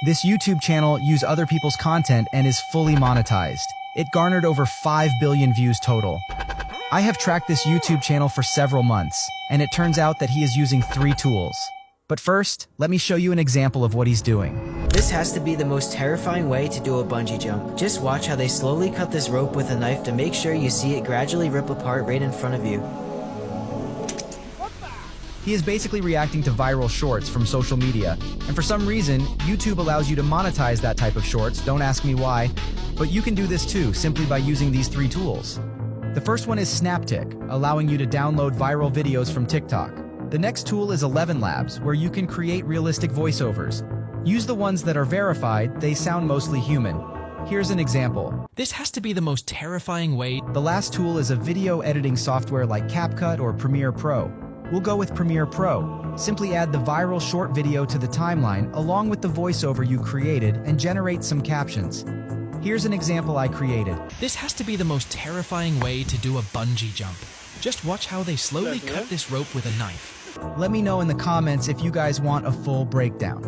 This YouTube channel uses other people's content and is fully monetized. It garnered over 5 billion views total. I have tracked this YouTube channel for several months, and it turns out that he is using 3 tools. But first, let me show you an example of what he's doing. This has to be the most terrifying way to do a bungee jump. Just watch how they slowly cut this rope with a knife to make sure you see it gradually rip apart right in front of you. He is basically reacting to viral shorts from social media, and for some reason, YouTube allows you to monetize that type of shorts. Don't ask me why, but you can do this too, simply by using these 3 tools. The first one is Snaptic, allowing you to download viral videos from TikTok. The next tool is 11 Labs, where you can create realistic voiceovers. Use the ones that are verified, they sound mostly human. Here's an example. This has to be the most terrifying way. The last tool is a video editing software like CapCut or Premiere Pro. We'll go with Premiere Pro. Simply add the viral short video to the timeline along with the voiceover you created and generate some captions. Here's an example I created. This has to be the most terrifying way to do a bungee jump. Just watch how they slowly cut this rope with a knife. Let me know in the comments if you guys want a full breakdown.